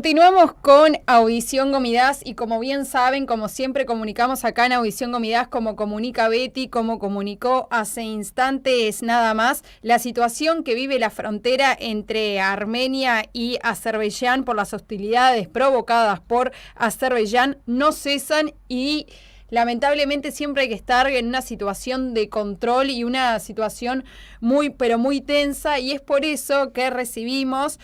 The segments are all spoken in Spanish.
Continuamos con Audición Gomidas y como bien saben, como siempre comunicamos acá en Audición Gomidas, como comunica Betty, como comunicó hace instantes nada más, la situación que vive la frontera entre Armenia y Azerbaiyán por las hostilidades provocadas por Azerbaiyán no cesan y lamentablemente siempre hay que estar en una situación de control y una situación muy, pero muy tensa, y es por eso que recibimos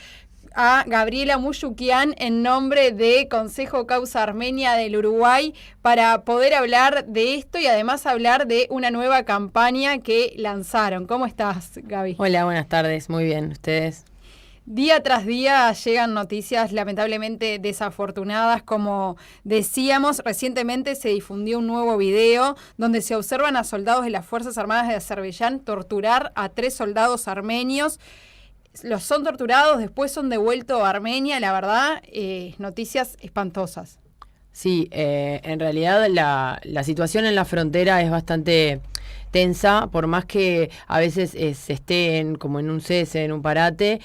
a Gabriela Muyukian en nombre de Consejo Causa Armenia del Uruguay para poder hablar de esto y además hablar de una nueva campaña que lanzaron. ¿Cómo estás, Gaby? Hola, buenas tardes. Muy bien, ¿ustedes? Día tras día llegan noticias lamentablemente desafortunadas. Como decíamos, recientemente se difundió un nuevo video donde se observan a soldados de las Fuerzas Armadas de Azerbaiyán torturar a 3 soldados armenios. Los son torturados, después son devueltos a Armenia, la verdad, noticias espantosas. Sí, en realidad la situación en la frontera es bastante tensa, por más que a veces se esté como en un cese, en un parate,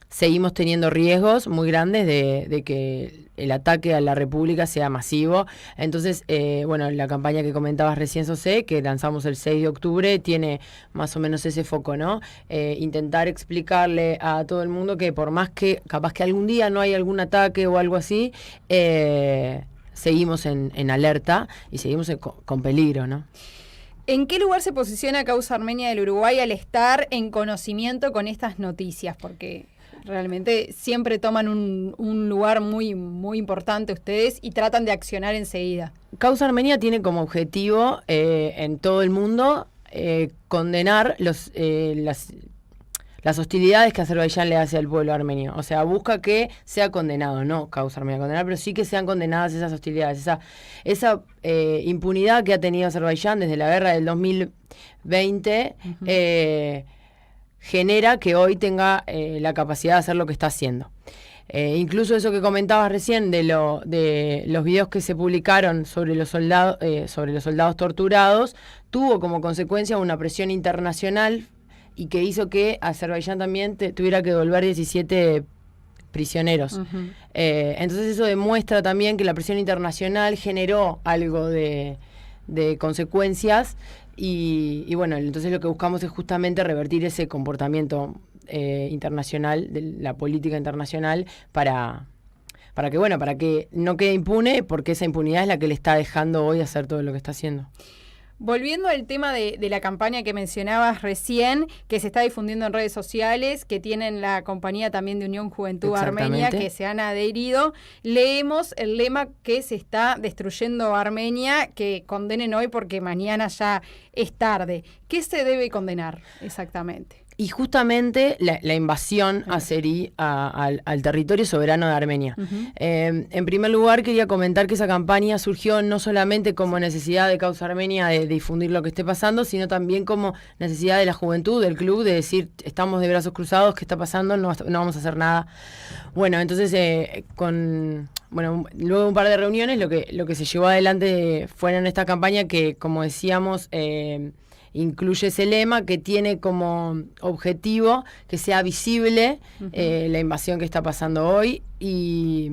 seguimos teniendo riesgos muy grandes de que el ataque a la República sea masivo. Entonces, bueno, la campaña que comentabas recién, José, que lanzamos el 6 de octubre, tiene más o menos ese foco, ¿no? Intentar explicarle a todo el mundo que por más que capaz que algún día no hay algún ataque o algo así, seguimos en alerta y seguimos con peligro, ¿no? ¿En qué lugar se posiciona Causa Armenia del Uruguay al estar en conocimiento con estas noticias? Porque realmente siempre toman un lugar muy, muy importante ustedes y tratan de accionar enseguida. Causa Armenia tiene como objetivo en todo el mundo condenar las hostilidades que Azerbaiyán le hace al pueblo armenio. O sea, busca que sea condenado, no Causa Armenia condenar, pero sí que sean condenadas esas hostilidades, esa impunidad que ha tenido Azerbaiyán desde la guerra del 2020. Genera que hoy tenga la capacidad de hacer lo que está haciendo. Incluso eso que comentabas recién de los videos que se publicaron sobre los soldados torturados, tuvo como consecuencia una presión internacional y que hizo que Azerbaiyán también tuviera que devolver 17 prisioneros. Entonces eso demuestra también que la presión internacional generó algo de consecuencias. Y bueno, entonces lo que buscamos es justamente revertir ese comportamiento internacional, de la política internacional, para que no quede impune, porque esa impunidad es la que le está dejando hoy hacer todo lo que está haciendo. Volviendo al tema de la campaña que mencionabas recién, que se está difundiendo en redes sociales, que tienen la compañía también de Unión Juventud Armenia, que se han adherido, leemos el lema que se está destruyendo Armenia, que condenen hoy porque mañana ya es tarde. ¿Qué se debe condenar exactamente? Y justamente la invasión azerí al territorio soberano de Armenia. En primer lugar, quería comentar que esa campaña surgió no solamente como necesidad de Causa Armenia de difundir lo que esté pasando, sino también como necesidad de la juventud, del club, de decir, estamos de brazos cruzados, ¿qué está pasando? No vamos a hacer nada. Bueno, entonces, luego de un par de reuniones, lo que se llevó adelante fueron esta campaña que, como decíamos, incluye ese lema que tiene como objetivo que sea visible la invasión que está pasando hoy y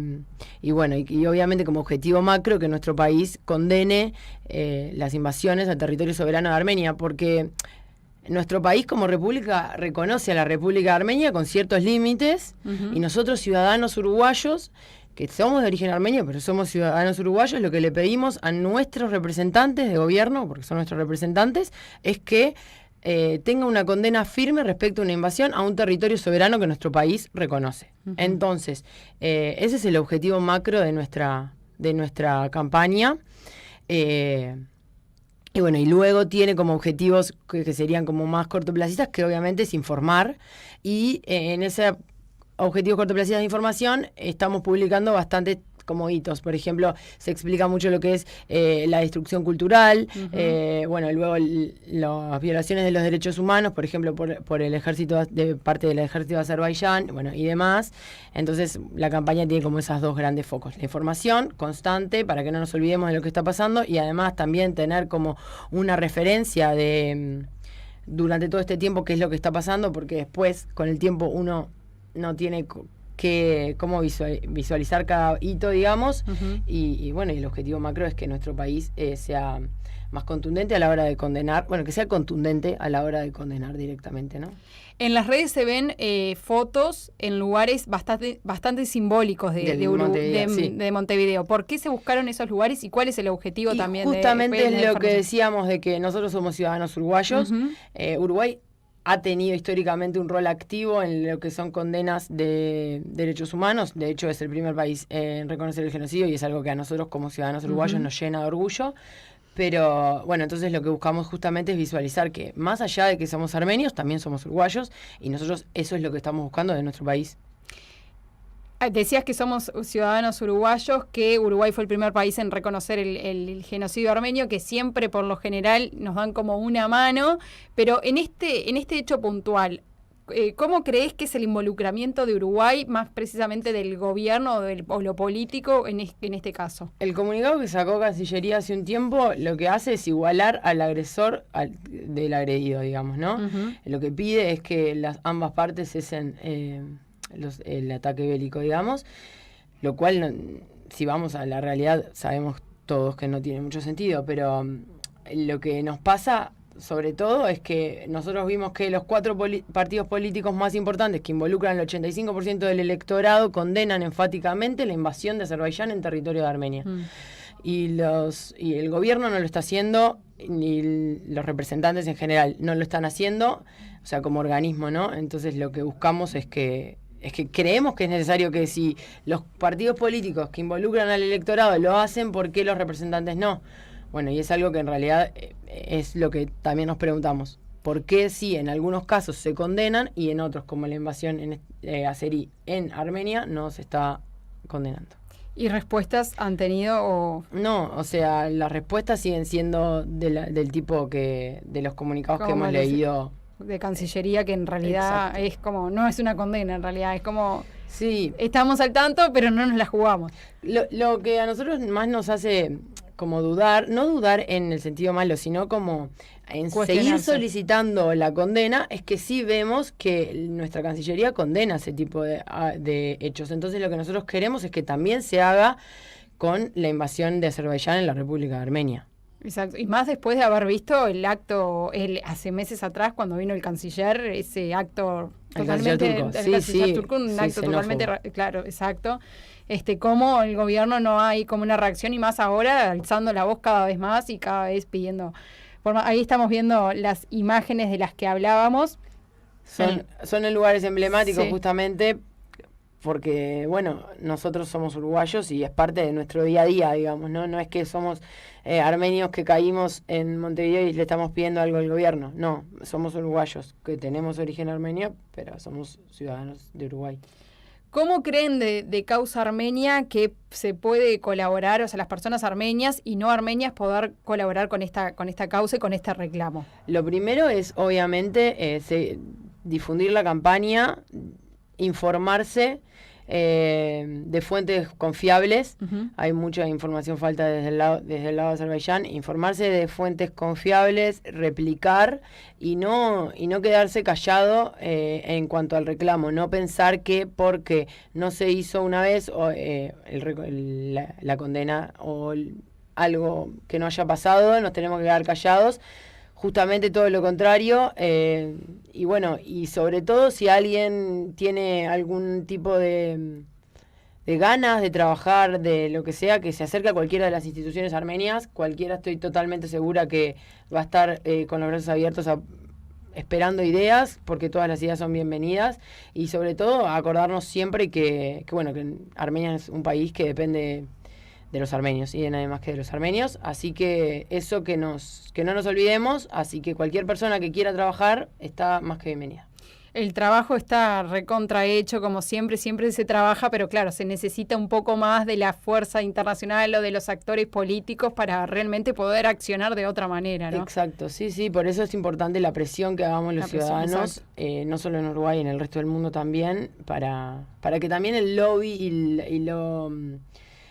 bueno, y obviamente como objetivo macro que nuestro país condene las invasiones al territorio soberano de Armenia, porque nuestro país como república reconoce a la República de Armenia con ciertos límites y nosotros, ciudadanos uruguayos, que somos de origen armenio, pero somos ciudadanos uruguayos, lo que le pedimos a nuestros representantes de gobierno, porque son nuestros representantes, es que tenga una condena firme respecto a una invasión a un territorio soberano que nuestro país reconoce. Entonces, ese es el objetivo macro de nuestra campaña. Y bueno, y luego tiene como objetivos que serían como más cortoplacistas, que obviamente es informar, y en ese objetivos cortoplacistas de información estamos publicando bastantes como hitos. Por ejemplo, se explica mucho lo que es la destrucción cultural, bueno, luego las violaciones de los derechos humanos, por ejemplo, por el ejército, de parte del ejército de Azerbaiyán, bueno, y demás. Entonces, la campaña tiene como esos dos grandes focos: la información constante para que no nos olvidemos de lo que está pasando, y además también tener como una referencia de durante todo este tiempo qué es lo que está pasando, porque después, con el tiempo, uno no tiene cómo visualizar cada hito, digamos, Ujú. y bueno, y el objetivo macro es que nuestro país sea más contundente a la hora de condenar, bueno, que sea contundente a la hora de condenar directamente, ¿no? En las redes se ven fotos en lugares bastante simbólicos Montevideo, sí. de Montevideo. ¿Por qué se buscaron esos lugares y cuál es el objetivo Y también justamente de es lo que información? decíamos de que nosotros somos ciudadanos uruguayos. Ujú. Uruguay ha tenido históricamente un rol activo en lo que son condenas de derechos humanos. De hecho, es el primer país en reconocer el genocidio y es algo que a nosotros como ciudadanos uruguayos Ujú. nos llena de orgullo. Pero bueno, entonces lo que buscamos justamente es visualizar que más allá de que somos armenios, también somos uruguayos y nosotros eso es lo que estamos buscando de nuestro país. Decías que somos ciudadanos uruguayos, que Uruguay fue el primer país en reconocer el genocidio armenio, que siempre por lo general nos dan como una mano, pero en este hecho puntual, ¿cómo crees que es el involucramiento de Uruguay, más precisamente del gobierno o lo político en este caso? El comunicado que sacó Cancillería hace un tiempo lo que hace es igualar al agresor del agredido, digamos, ¿no? Ujú. Lo que pide es que ambas partes cesen el ataque bélico, digamos, lo cual, si vamos a la realidad, sabemos todos que no tiene mucho sentido, pero lo que nos pasa sobre todo es que nosotros vimos que los 4 partidos políticos más importantes que involucran el 85% del electorado condenan enfáticamente la invasión de Azerbaiyán en territorio de Armenia. Mm. Y el gobierno no lo está haciendo, ni los representantes en general no lo están haciendo, o sea, como organismo, ¿no? Entonces lo que buscamos es que creemos que es necesario que si los partidos políticos que involucran al electorado lo hacen, ¿por qué los representantes no? Bueno, y es algo que en realidad es lo que también nos preguntamos. ¿Por qué sí en algunos casos se condenan y en otros, como la invasión azerí en Armenia, no se está condenando? ¿Y respuestas han tenido o No, o sea, las respuestas siguen siendo del tipo de los comunicados que Como hemos los- leído. de Cancillería, que en realidad Exacto. es como, no es una condena, en realidad es como, Sí, estamos al tanto, pero no nos la jugamos? lo que a nosotros más nos hace como dudar, no dudar en el sentido malo, sino como en seguir Cuestionarse. solicitando la condena, es que sí vemos que nuestra Cancillería condena ese tipo de hechos. Entonces lo que nosotros queremos es que también se haga con la invasión de Azerbaiyán en la República de Armenia. Exacto, y más después de haber visto el acto hace meses atrás cuando vino el canciller, ese acto El totalmente canciller turco. el Sí, canciller sí, turco, un sí, acto totalmente xenófobo. claro, exacto. Cómo el gobierno no hay como una reacción y más ahora alzando la voz cada vez más y cada vez pidiendo ahí estamos viendo las imágenes de las que hablábamos. Son en lugares emblemáticos Sí. justamente porque, bueno, nosotros somos uruguayos y es parte de nuestro día a día, digamos, ¿no? No es que somos armenios que caímos en Montevideo y le estamos pidiendo algo al gobierno. No, somos uruguayos que tenemos origen armenio, pero somos ciudadanos de Uruguay. ¿Cómo creen de causa armenia que se puede colaborar, o sea, las personas armenias y no armenias poder colaborar con esta causa y con este reclamo? Lo primero es, obviamente, difundir la campaña, informarse de fuentes confiables. Ujú. Hay mucha información falta desde el lado de Azerbaiyán. Informarse de fuentes confiables, replicar y no quedarse callado en cuanto al reclamo. No pensar que porque no se hizo una vez la condena o algo que no haya pasado, nos tenemos que quedar callados. Justamente todo lo contrario, y bueno, y sobre todo si alguien tiene algún tipo de ganas de trabajar, de lo que sea, que se acerque a cualquiera de las instituciones armenias, cualquiera estoy totalmente segura que va a estar con los brazos abiertos esperando ideas, porque todas las ideas son bienvenidas, y sobre todo acordarnos siempre que Armenia es un país que depende de los armenios y de nadie más que de los armenios, así que eso que no nos olvidemos, así que cualquier persona que quiera trabajar está más que bienvenida. El trabajo está recontrahecho, como siempre se trabaja, pero claro, se necesita un poco más de la fuerza internacional o de los actores políticos para realmente poder accionar de otra manera, ¿no? Exacto, sí, por eso es importante la presión que hagamos los ciudadanos, no solo en Uruguay, en el resto del mundo también, para que también el lobby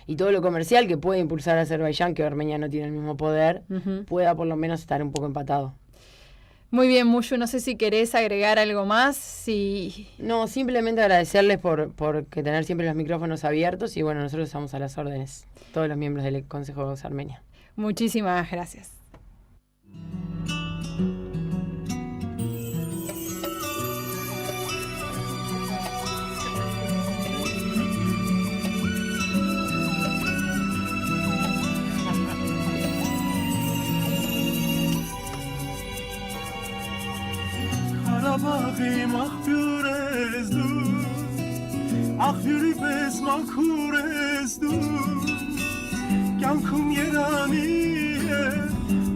y todo lo comercial que puede impulsar a Azerbaiyán, que Armenia no tiene el mismo poder, Ujú. pueda por lo menos estar un poco empatado. Muy bien, Muyu, no sé si querés agregar algo más. Si... No, simplemente agradecerles por que tener siempre los micrófonos abiertos y bueno, nosotros estamos a las órdenes, todos los miembros del Consejo de Voz Armenia. Muchísimas gracias. Karabağım ahbür ezdu Ahbürü bez makur ezdu Gankum yeraniye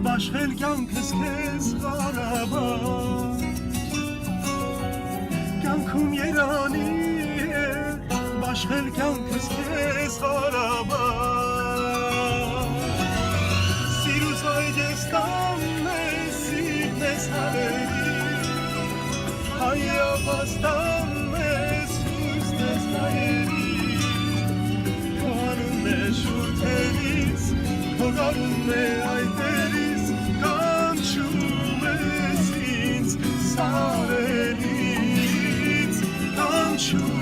Başhel gan kız kez Karabağ Gankum yeraniye Başhel gan kız kez Karabağ Siruzay destan nesip neshaleri Hayya bastan mesuz desnayeri Kanun ne şurteriz Kogarun ne ayteriz Kançu mesins Sareliz Kançu